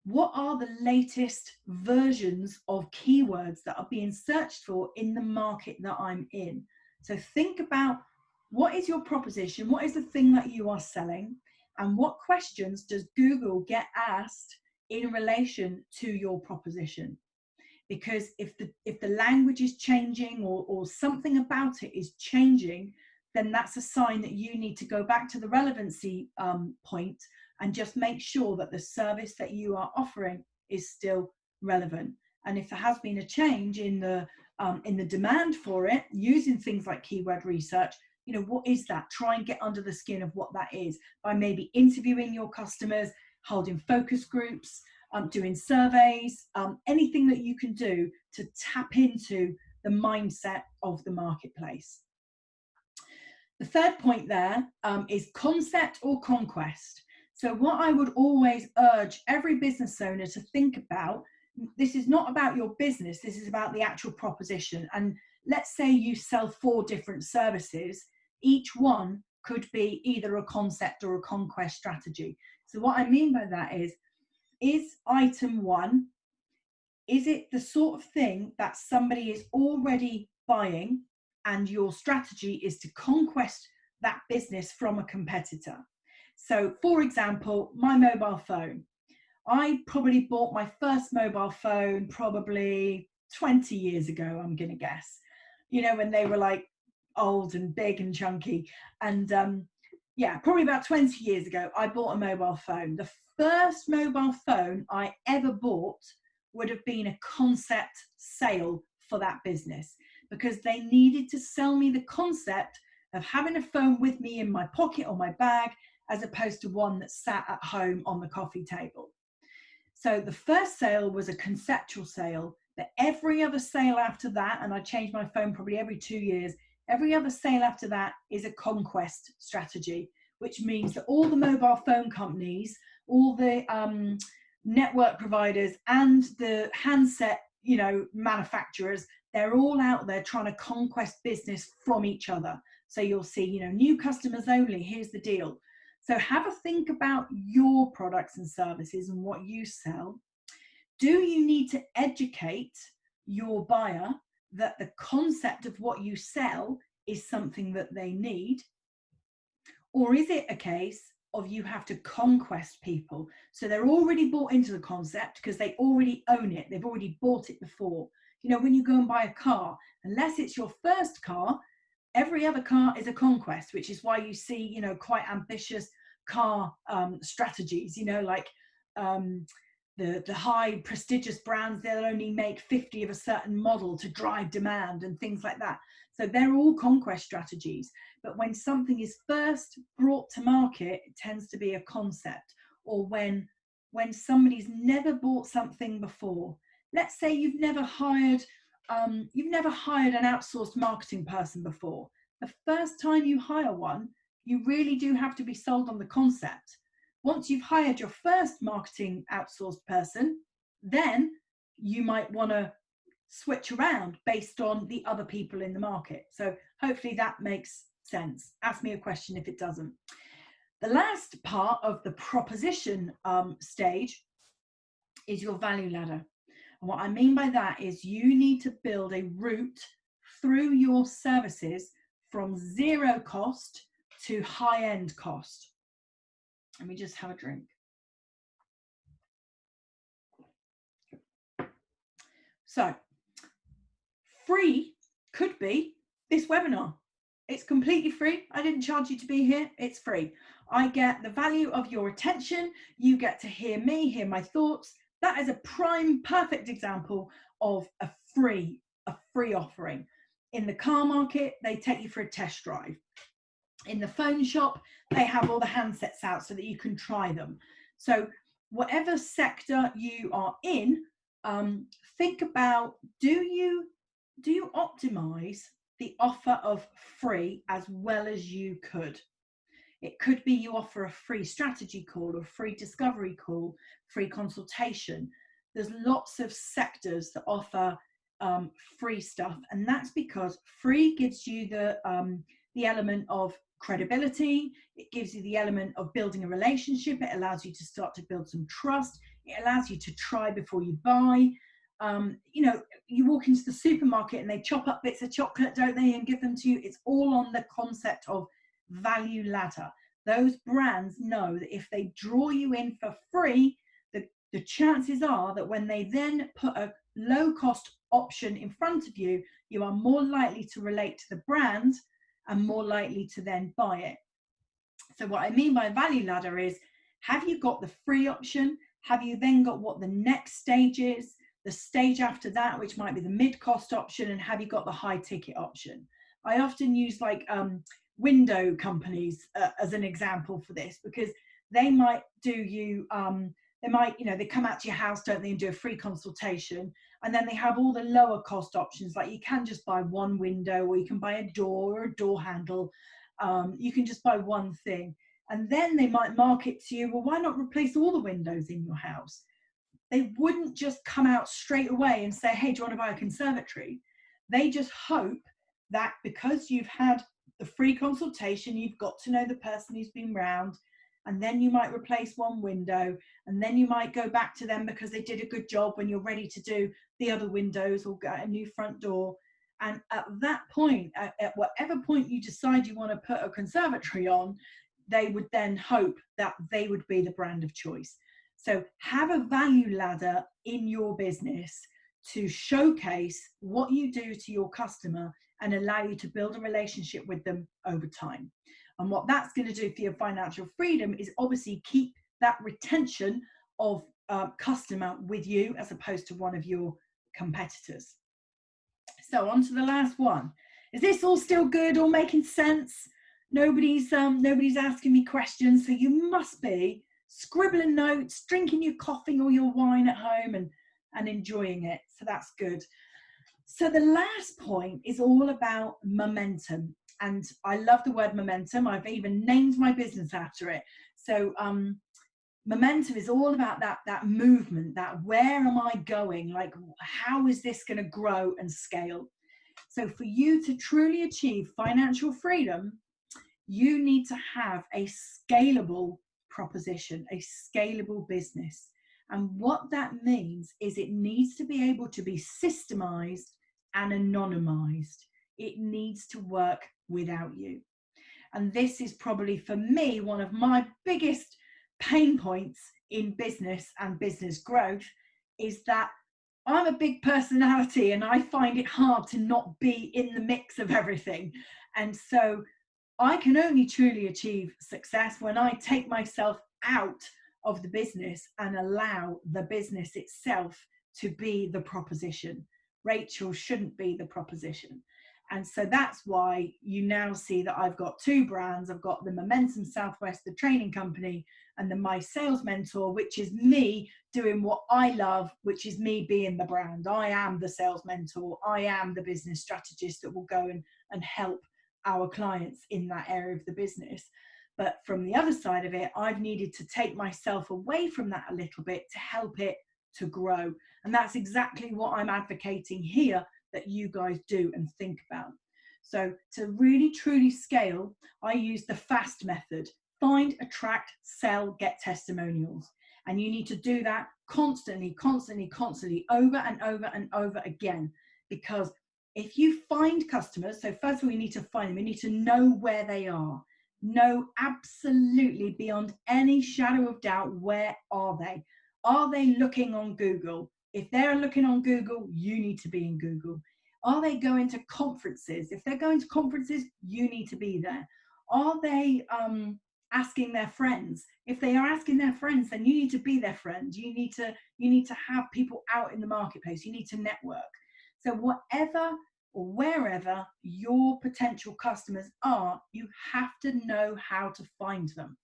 what are the latest versions of keywords that are being searched for in the market that I'm in. So think about, what is your proposition? What is the thing that you are selling? And what questions does Google get asked in relation to your proposition? Because if the language is changing or something about it is changing, then that's a sign that you need to go back to the relevancy point and just make sure that the service that you are offering is still relevant. And if there has been a change in the demand for it, using things like keyword research, you know, what is that? Try and get under the skin of what that is by maybe interviewing your customers, holding focus groups, doing surveys, anything that you can do to tap into the mindset of the marketplace. The third point there is concept or conquest. So what I would always urge every business owner to think about, this is not about your business, this is about the actual proposition. And let's say you sell 4 different services, each one could be either a concept or a conquest strategy. So what I mean by that is item 1, is it the sort of thing that somebody is already buying and your strategy is to conquest that business from a competitor? So for example, my mobile phone. I probably bought my first mobile phone probably 20 years ago, I'm going to guess. You know, when they were like old and big and chunky. And yeah, probably about 20 years ago, I bought a mobile phone. The first mobile phone I ever bought would have been a concept sale for that business, because they needed to sell me the concept of having a phone with me in my pocket or my bag, as opposed to one that sat at home on the coffee table. So the first sale was a conceptual sale, but every other sale after that, and I changed my phone probably every 2 years, every other sale after that is a conquest strategy, which means that all the mobile phone companies, all the network providers and the handset, you know, manufacturers, they're all out there trying to conquest business from each other. So you'll see, you know, new customers only, here's the deal. So have a think about your products and services and what you sell. Do you need to educate your buyer that the concept of what you sell is something that they need? Or is it a case of you have to conquest people? So they're already bought into the concept because they already own it. They've already bought it before. You know, when you go and buy a car, unless it's your first car, every other car is a conquest, which is why you see, you know, quite ambitious car strategies, you know, like the high prestigious brands, they'll only make 50 of a certain model to drive demand and things like that. So they're all conquest strategies. But when something is first brought to market, it tends to be a concept. Or when somebody's never bought something before. Let's say you've never hired an outsourced marketing person before. The first time you hire one, you really do have to be sold on the concept. Once you've hired your first marketing outsourced person, then you might want to switch around based on the other people in the market. So hopefully that makes sense. Ask me a question if it doesn't. The last part of the proposition stage is your value ladder. And what I mean by that is you need to build a route through your services from zero cost to high-end cost. Let me just have a drink. So, free could be this webinar. It's completely free. I didn't charge you to be here. It's free. I get the value of your attention. You get to hear me, hear my thoughts. That is a prime, perfect example of a free offering. In the car market, they take you for a test drive. In the phone shop, they have all the handsets out so that you can try them. So whatever sector you are in, think about, do you optimize the offer of free as well as you could? It could be you offer a free strategy call, or free discovery call, free consultation. There's lots of sectors that offer free stuff, and that's because free gives you the element of credibility. It gives you the element of building a relationship. It allows you to start to build some trust. It allows you to try before you buy. You know, you walk into the supermarket and they chop up bits of chocolate, don't they, and give them to you. It's all on the concept of value ladder. Those brands know that if they draw you in for free, the chances are that when they then put a low cost option in front of you, you are more likely to relate to the brand and more likely to then buy it. So what I mean by value ladder is, have you got the free option? Have you then got what the next stage is? The stage after that, which might be the mid-cost option, and have you got the high ticket option? I often use like window companies as an example for this, because they might do you, they might, you know, they come out to your house, don't they, and do a free consultation, and then they have all the lower cost options, like you can just buy one window, or you can buy a door or a door handle. You can just buy one thing, and then they might market to you, well, why not replace all the windows in your house? They wouldn't just come out straight away and say, hey, do you want to buy a conservatory? They just hope that because you've had the free consultation, you've got to know the person who's been round, and then you might replace one window, and then you might go back to them because they did a good job when you're ready to do the other windows or get a new front door. And at that point, at whatever point you decide you want to put a conservatory on, they would then hope that they would be the brand of choice. So have a value ladder in your business to showcase what you do to your customer and allow you to build a relationship with them over time. And what that's going to do for your financial freedom is obviously keep that retention of customer with you, as opposed to one of your competitors. So on to the last one. Is this all still good, all making sense? Nobody's asking me questions, so you must be scribbling notes, drinking your coffee or your wine at home, and enjoying it. So that's good. So the last point is all about momentum. And I love the word momentum. I've even named my business after it. So momentum is all about that movement, that where am I going? Like, how is this going to grow and scale? So for you to truly achieve financial freedom, you need to have a scalable proposition, a scalable business. And what that means is it needs to be able to be systemized and anonymized. It needs to work without you. And this is probably, for me, one of my biggest pain points in business and business growth, is that I'm a big personality and I find it hard to not be in the mix of everything. And so I can only truly achieve success when I take myself out of the business and allow the business itself to be the proposition. Rachel shouldn't be the proposition. And so that's why you now see that I've got two brands. I've got the Momentum Southwest, the training company, and the My Sales Mentor, which is me doing what I love, which is me being the brand. I am the sales mentor. I am the business strategist that will go and help our clients in that area of the business. But from the other side of it, I've needed to take myself away from that a little bit to help it to grow. And that's exactly what I'm advocating here that you guys do and think about. So to really truly scale, I use the FAST method: find, attract, sell, get testimonials. And you need to do that constantly, over and over and over again. Because if you find customers, so first of all, you need to find them. You need to know where they are. Know absolutely beyond any shadow of doubt, where are they? Are they looking on Google? If they're looking on Google, you need to be in Google. Are they going to conferences? If they're going to conferences, you need to be there. Are they asking their friends? If they are asking their friends, then you need to be their friend. You need to have people out in the marketplace. You need to network. So whatever or wherever your potential customers are, you have to know how to find them,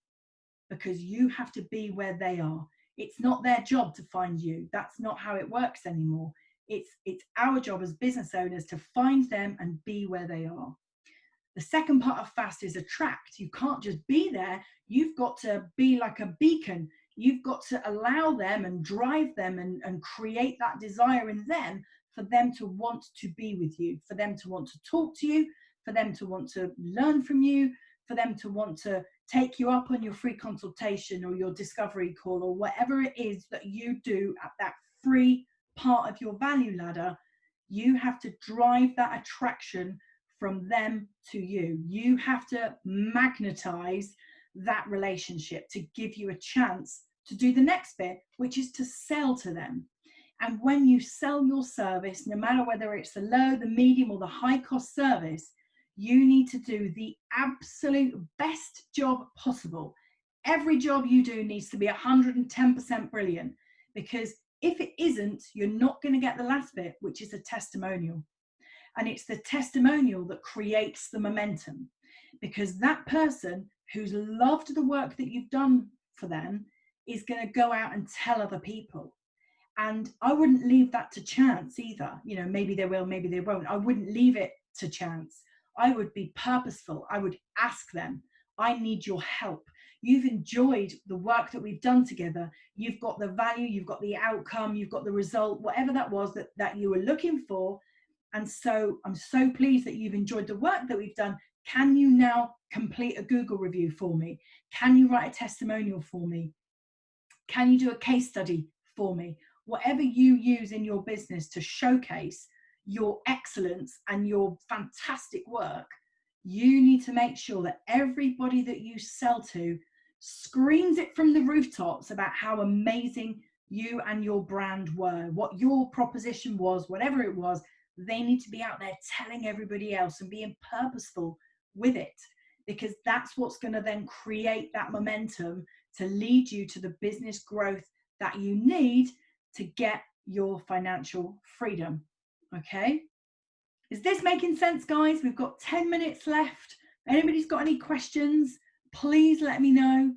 because you have to be where they are. It's not their job to find you. That's not how it works anymore. It's our job as business owners to find them and be where they are. The second part of FAST is attract. You can't just be there. You've got to be like a beacon. You've got to allow them and drive them and create that desire in them for them to want to be with you, for them to want to talk to you, for them to want to learn from you, for them to want to take you up on your free consultation or your discovery call or whatever it is that you do at that free part of your value ladder. You have to drive that attraction from them to you. You have to magnetize that relationship to give you a chance to do the next bit, which is to sell to them. And when you sell your service, no matter whether it's the low, the medium, or the high cost service, you need to do the absolute best job possible. Every job you do needs to be 110% brilliant, because if it isn't, you're not going to get the last bit, which is a testimonial. And it's the testimonial that creates the momentum, because that person who's loved the work that you've done for them is going to go out and tell other people. And I wouldn't leave that to chance either. You know, maybe they will, maybe they won't. I wouldn't leave it to chance. I would be purposeful. I would ask them, I need your help. You've enjoyed the work that we've done together. You've got the value, you've got the outcome, you've got the result, whatever that was that you were looking for. And so I'm so pleased that you've enjoyed the work that we've done. Can you now complete a Google review for me? Can you write a testimonial for me? Can you do a case study for me? Whatever you use in your business to showcase your excellence and your fantastic work, you need to make sure that everybody that you sell to screams it from the rooftops about how amazing you and your brand were, what your proposition was, whatever it was. They need to be out there telling everybody else and being purposeful with it, because that's what's going to then create that momentum to lead you to the business growth that you need to get your financial freedom. Okay? Is this making sense, guys? We've got 10 minutes left. Anybody's got any questions, please let me know.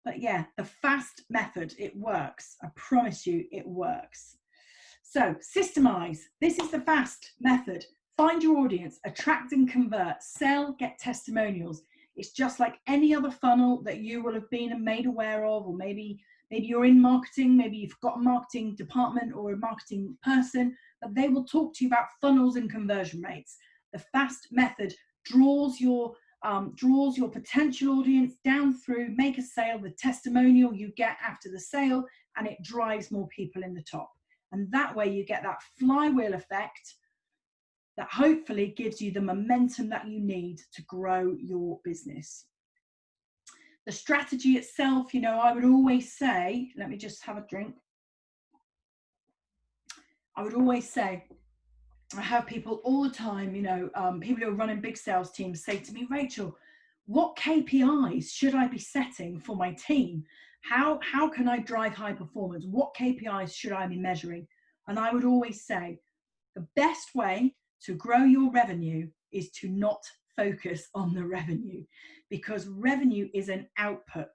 But yeah, the FAST method, it works. I promise you it works. So systemize. This is the FAST method. Find your audience, attract and convert, sell, get testimonials. It's just like any other funnel that you will have been and made aware of, or maybe you're in marketing, maybe you've got a marketing department or a marketing person, but they will talk to you about funnels and conversion rates. The FAST method draws your potential audience down through, make a sale, the testimonial you get after the sale, and it drives more people in the top. And that way you get that flywheel effect that hopefully gives you the momentum that you need to grow your business. The strategy itself, you know, I would always say, let me just have a drink. I would always say, I have people all the time, you know, people who are running big sales teams say to me, Rachel, what KPIs should I be setting for my team? How can I drive high performance? What KPIs should I be measuring? And I would always say, the best way to grow your revenue is to not focus on the revenue, because revenue is an output.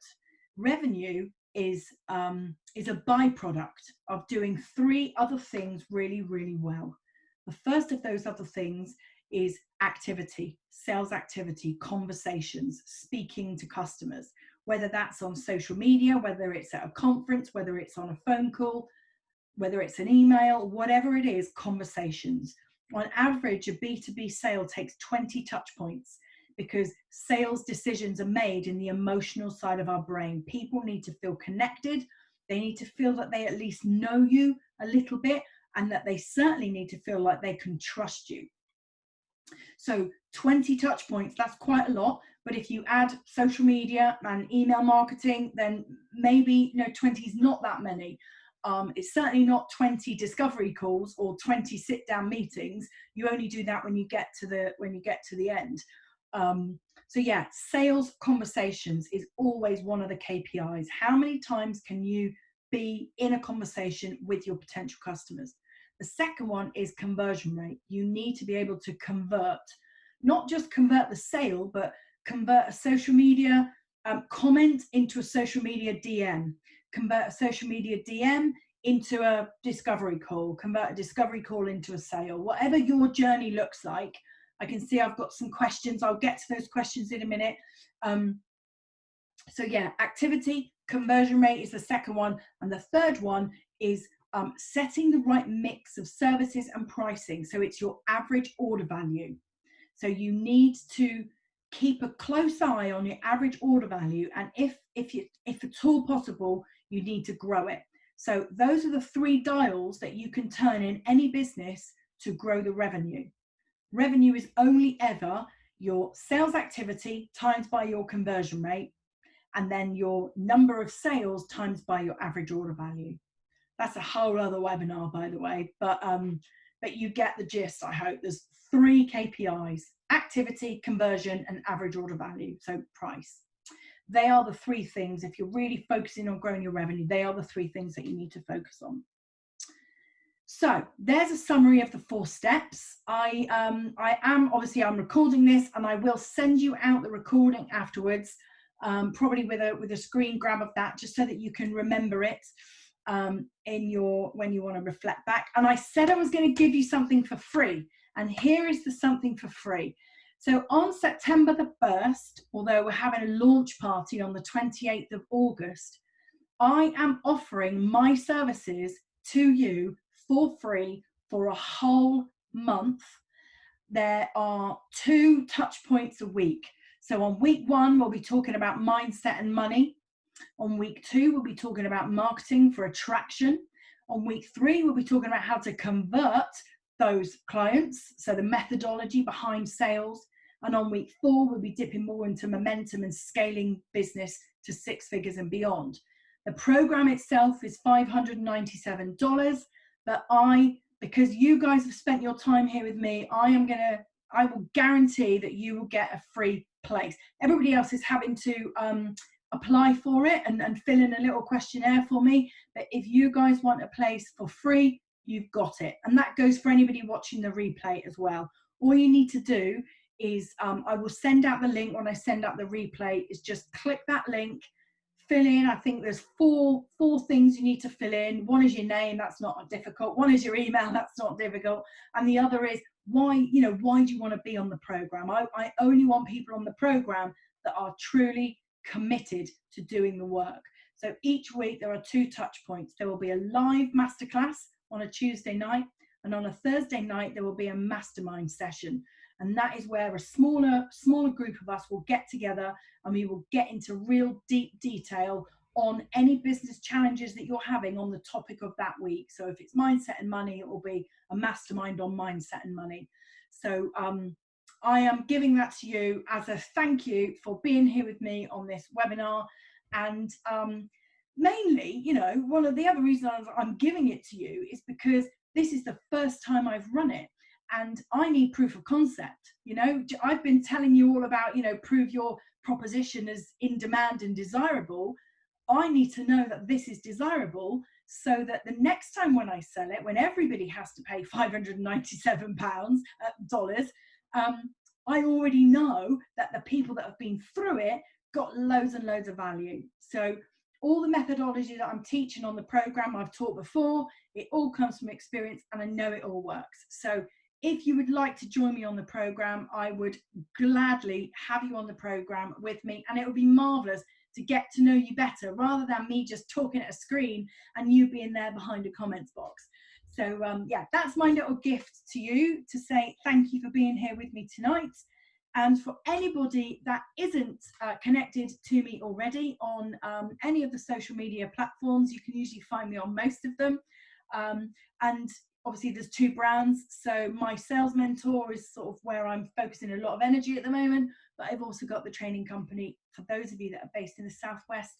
Revenue is a byproduct of doing 3 other things really, really well. The first of those other things is activity, sales activity, conversations, speaking to customers, whether that's on social media, whether it's at a conference, whether it's on a phone call, whether it's an email, whatever it is, conversations. On average, a B2B sale takes 20 touch points, because sales decisions are made in the emotional side of our brain. People need to feel connected. They need to feel that they at least know you a little bit, and that they certainly need to feel like they can trust you. So 20 touch points, that's quite a lot. But if you add social media and email marketing, then maybe 20 is not that many. It's certainly not 20 discovery calls or 20 sit-down meetings. You only do that when you get to the end. So yeah, sales conversations is always one of the KPIs. How many times can you be in a conversation with your potential customers? The second one is conversion rate. You need to be able to convert, not just convert the sale, but convert a social media comment into a social media DM. convert a social media DM into a discovery call, convert a discovery call into a sale, whatever your journey looks like. I can see I've got some questions. I'll get to those questions in a minute. So yeah, activity, conversion rate is the second one. And the third one is setting the right mix of services and pricing. So it's your average order value. So you need to keep a close eye on your average order value. And if at all possible, you need to grow it. So those are the 3 dials that you can turn in any business to grow the revenue. Revenue is only ever your sales activity times by your conversion rate, and then your number of sales times by your average order value. That's a whole other webinar, by the way, but you get the gist, I hope. There's 3 KPIs: activity, conversion, and average order value, so price. They are the 3 things. If you're really focusing on growing your revenue, they are the 3 things that you need to focus on. So there's a summary of the 4 steps. I'm recording this, and I will send you out the recording afterwards, probably with a screen grab of that, just so that you can remember it when you want to reflect back. And I said I was going to give you something for free, and here is the something for free. So on September the 1st, although we're having a launch party on the 28th of August, I am offering my services to you for free for a whole month. There are 2 touch points a week. So on week 1, we'll be talking about mindset and money. On week 2, we'll be talking about marketing for attraction. On week 3, we'll be talking about how to convert those clients, so the methodology behind sales. And on week 4, we'll be dipping more into momentum and scaling business to 6 figures and beyond. The program itself is $597, but because you guys have spent your time here with me, I will guarantee that you will get a free place. Everybody else is having to apply for it and fill in a little questionnaire for me. But if you guys want a place for free, you've got it. And that goes for anybody watching the replay as well. All you need to do is, I will send out the link when I send out the replay, is just click that link, fill in, I think there's four things you need to fill in. One is your name, that's not difficult. One is your email, that's not difficult. And the other is why do you want to be on the program? I only want people on the program that are truly committed to doing the work. So each week there are 2 touch points. There will be a live masterclass on a Tuesday night, and on a Thursday night there will be a mastermind session. And that is where a smaller group of us will get together, and we will get into real deep detail on any business challenges that you're having on the topic of that week. So if it's mindset and money, it will be a mastermind on mindset and money. So I am giving that to you as a thank you for being here with me on this webinar. And mainly, one of the other reasons I'm giving it to you is because this is the first time I've run it. And I need proof of concept. I've been telling you all about, prove your proposition as in demand and desirable. I need to know that this is desirable, so that the next time when I sell it, when everybody has to pay $597 dollars, I already know that the people that have been through it got loads and loads of value. So all the methodology that I'm teaching on the program I've taught before, it all comes from experience, and I know it all works. So if you would like to join me on the program, I would gladly have you on the program with me, and it would be marvelous to get to know you better, rather than me just talking at a screen and you being there behind a comments box. So that's my little gift to you, to say thank you for being here with me tonight. And for anybody that isn't connected to me already on any of the social media platforms, you can usually find me on most of them. And obviously there's 2 brands. So my sales mentor is sort of where I'm focusing a lot of energy at the moment, but I've also got the training company for those of you that are based in the southwest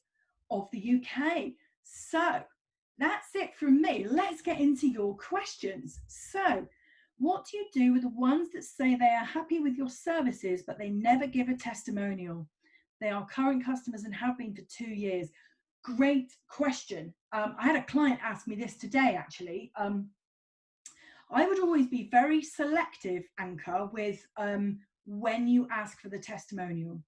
of the UK. So that's it from me. Let's get into your questions. So what do you do with the ones that say they are happy with your services, but they never give a testimonial? They are current customers and have been for 2 years. Great question. I had a client ask me this today, actually. I would always be very selective, Anchor, with when you ask for the testimonial.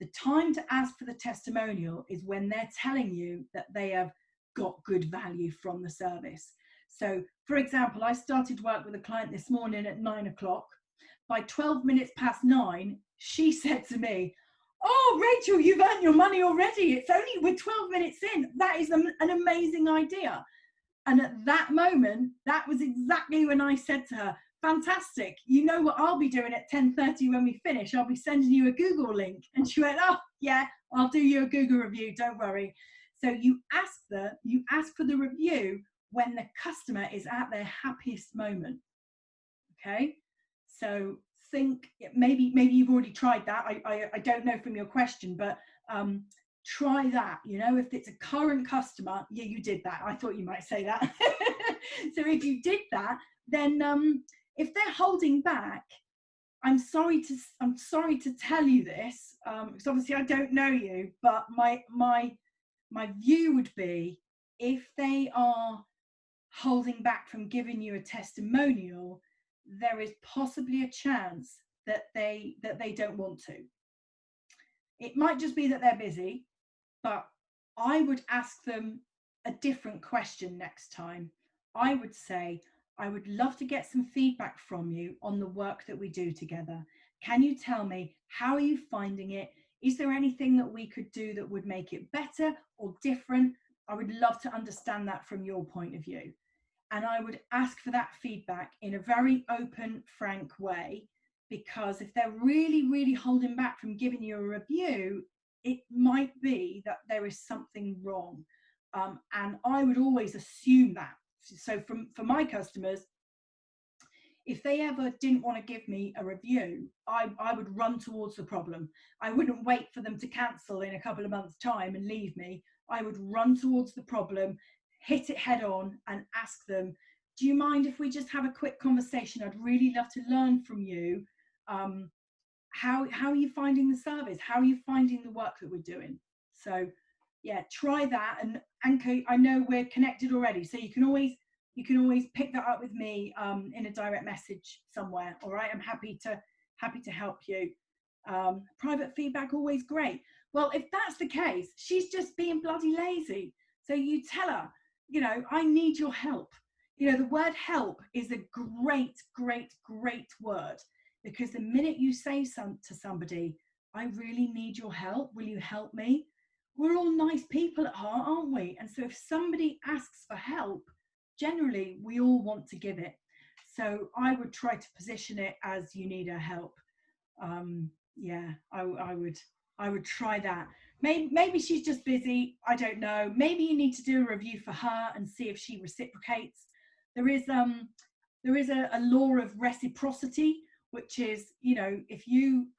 The time to ask for the testimonial is when they're telling you that they have got good value from the service. So, for example, I started work with a client this morning at 9 o'clock. By 12 minutes past 9, she said to me, "Oh, Rachel, you've earned your money already. It's only, we're 12 minutes in. That is an amazing idea." And at that moment, that was exactly when I said to her, "Fantastic. You know what I'll be doing at 10:30 when we finish? I'll be sending you a Google link." And she went, "Oh, yeah, I'll do you a Google review. Don't worry." So you ask for the review when the customer is at their happiest moment. Okay. So think, maybe you've already tried that. I don't know from your question, but try that. You know, if it's a current customer, yeah, you did that. I thought you might say that. So if you did that, then if they're holding back, I'm sorry to tell you this, because obviously I don't know you, but my view would be, if they are holding back from giving you a testimonial, there is possibly a chance that they don't want to. It might just be that they're busy, but I would ask them a different question next time. I would say, "I would love to get some feedback from you on the work that we do together. Can you tell me, how are you finding it? Is there anything that we could do that would make it better or different? I would love to understand that from your point of view." And I would ask for that feedback in a very open, frank way, because if they're really, really holding back from giving you a review, it might be that there is something wrong. And I would always assume that. So for my customers, if they ever didn't want to give me a review, I would run towards the problem. I wouldn't wait for them to cancel in a couple of months' time and leave me. I would run towards the problem, hit it head on, and ask them, "Do you mind if we just have a quick conversation? I'd really love to learn from you. How are you finding the service? How are you finding the work that we're doing?" So yeah, try that. And Anko, I know we're connected already, so you can always pick that up with me in a direct message somewhere. All right, I'm happy to help you. Private feedback, always great. Well, if that's the case, she's just being bloody lazy. So you tell her, you know, "I need your help." You know, the word help is a great, great, great word, because the minute you say to somebody, "I really need your help, will you help me?" We're all nice people at heart, aren't we? And so if somebody asks for help, generally we all want to give it. So I would try to position it as, "You need our help." Yeah, I would try that. Maybe she's just busy. I don't know. Maybe you need to do a review for her and see if she reciprocates. There is a law of reciprocity, which is, you know, if you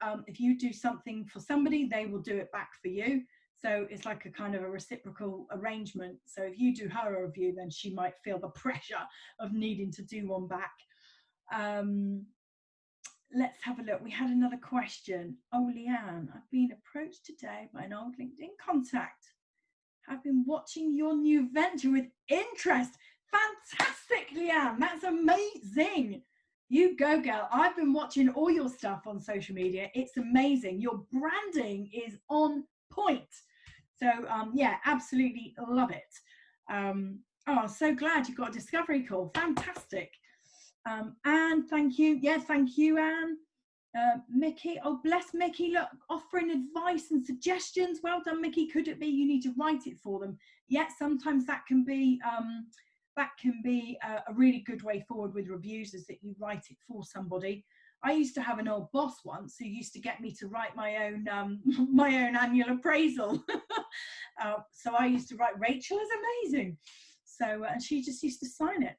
do something for somebody, they will do it back for you. So it's like a kind of a reciprocal arrangement. So if you do her a review, then she might feel the pressure of needing to do one back. Let's have a look. We had another question. Oh, Leanne, "I've been approached today by an old LinkedIn contact. I've been watching your new venture with interest." Fantastic, Leanne. That's amazing. You go, girl. I've been watching all your stuff on social media. It's amazing. Your branding is on point. So yeah, absolutely love it. Oh, so glad you got a discovery call. Fantastic. Anne, thank you. Yeah, thank you, Anne. Mickey, oh bless Mickey, look, offering advice and suggestions. Well done, Mickey. Could it be you need to write it for them? Yeah, sometimes that can be a really good way forward with reviews, is that you write it for somebody. I used to have an old boss once who used to get me to write my own my own annual appraisal. So I used to write, "Rachel is amazing." So and she just used to sign it.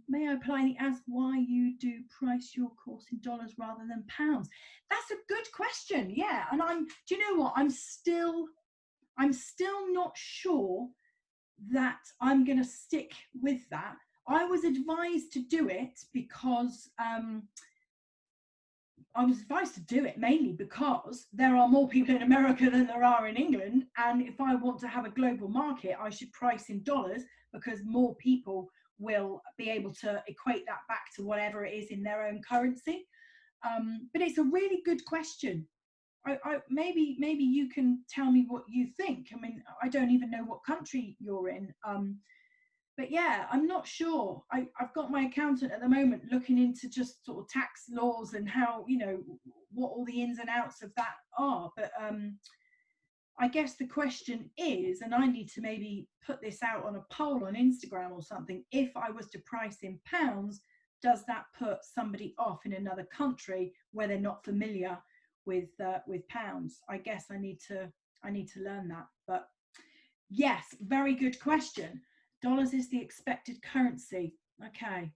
May I politely ask why you do price your course in dollars rather than pounds? That's a good question. Yeah, and do you know what? I'm still not sure that I'm going to stick with that. I was advised to do it because mainly because there are more people in America than there are in England, and if I want to have a global market, I should price in dollars, because more people will be able to equate that back to whatever it is in their own currency. But it's a really good question. maybe you can tell me what you think. I mean, I don't even know what country you're in. But yeah, I'm not sure. I've got my accountant at the moment looking into just sort of tax laws and how, you know, what all the ins and outs of that are. But I guess the question is, and I need to maybe put this out on a poll on Instagram or something, if I was to price in pounds, does that put somebody off in another country where they're not familiar with pounds? I guess I need to learn that. But yes, very good question. Dollars is the expected currency. Okay.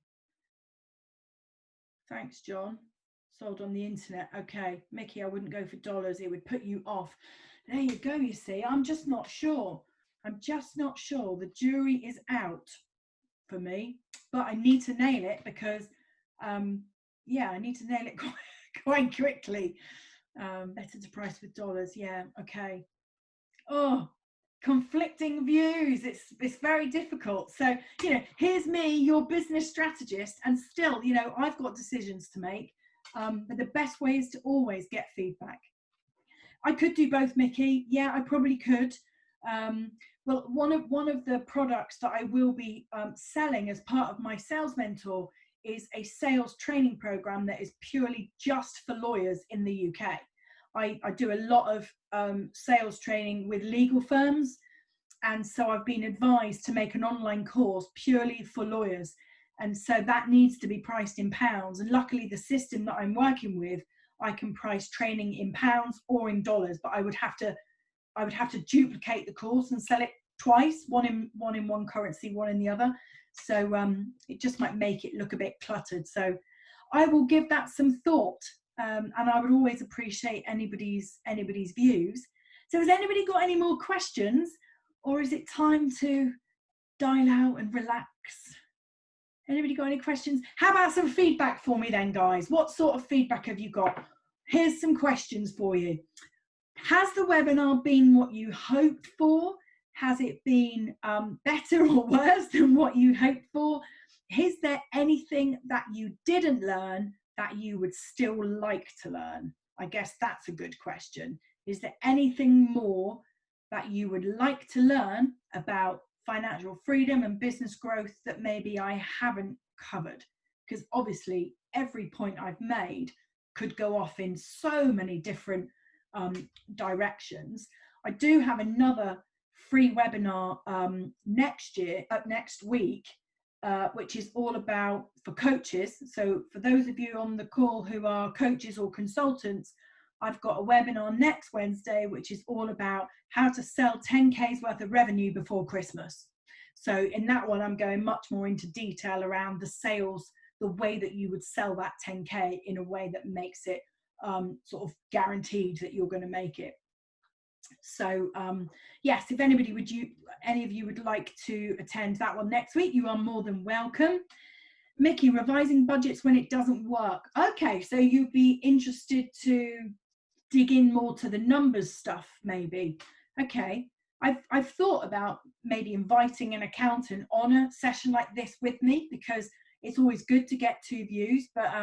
Thanks, John. Sold on the internet. Okay. Mickey, I wouldn't go for dollars. It would put you off. There you go, you see. I'm just not sure. I'm just not sure. The jury is out for me. But I need to nail it because, yeah, I need to nail it quite quickly. Better to price with dollars. Yeah, okay. Oh, conflicting views. It's very difficult. So, you know, here's me, your business strategist, and still, you know, I've got decisions to make. But the best way is to always get feedback. I could do both, Mickey. Yeah, I probably could. Well, one of the products that I will be selling as part of my sales mentor is a sales training program that is purely just for lawyers in the UK. I do a lot of sales training with legal firms, and so I've been advised to make an online course purely for lawyers, and so that needs to be priced in pounds. And luckily, the system that I'm working with, I can price training in pounds or in dollars, but I would have to duplicate the course and sell it twice, one in one currency, one in the other. So it just might make it look a bit cluttered. So I will give that some thought, and I would always appreciate anybody's views. So has anybody got any more questions, or is it time to dial out and relax? Anybody got any questions? How about some feedback for me then, guys? What sort of feedback have you got? Here's some questions for you. Has the webinar been what you hoped for? Has it been better or worse than what you hoped for? Is there anything that you didn't learn that you would still like to learn? I guess that's a good question. Is there anything more that you would like to learn about financial freedom and business growth that maybe I haven't covered? Because obviously every point I've made could go off in so many different directions. I do have another free webinar next week, which is all about for coaches. So for those of you on the call who are coaches or consultants, I've got a webinar next Wednesday, which is all about how to sell 10K's worth of revenue before Christmas. So in that one, I'm going much more into detail around the sales, the way that you would sell that 10K in a way that makes it sort of guaranteed that you're going to make it. So yes, if any of you would like to attend that one next week, you are more than welcome. Mickey, revising budgets when it doesn't work. Okay, so you'd be interested to dig in more to the numbers stuff, maybe. Okay, I've thought about maybe inviting an accountant on a session like this with me, because it's always good to get two views. But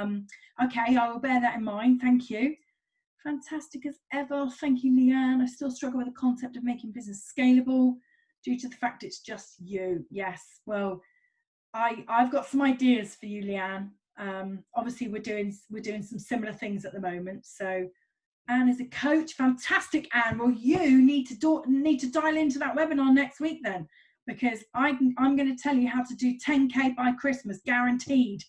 okay, I will bear that in mind. Thank you. Fantastic as ever. Thank you, Leanne. I still struggle with the concept of making business scalable due to the fact it's just you. Yes, well, I've got some ideas for you, Leanne. Obviously, we're doing some similar things at the moment. So Anne is a coach. Fantastic, Anne. Well, you need to dial into that webinar next week then, because I'm going to tell you how to do 10K by Christmas, guaranteed.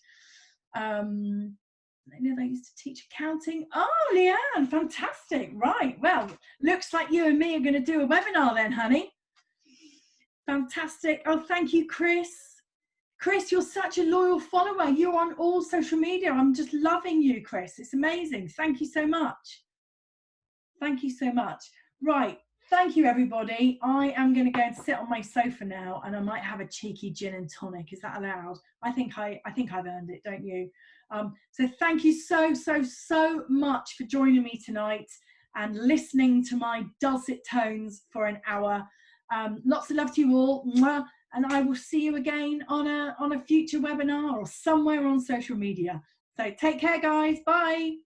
I know they used to teach accounting. Oh, Leanne, fantastic. Right, well, looks like you and me are going to do a webinar then, honey. Fantastic. Oh, thank you, Chris. Chris, you're such a loyal follower. You're on all social media. I'm just loving you, Chris. It's amazing. Thank you so much. Thank you so much. Right. Thank you, everybody. I am going to go and sit on my sofa now, and I might have a cheeky gin and tonic. Is that allowed? I think I've earned it, don't you? So thank you so much for joining me tonight and listening to my dulcet tones for an hour. Lots of love to you all. Mwah. And I will see you again on a future webinar or somewhere on social media. So take care, guys. Bye.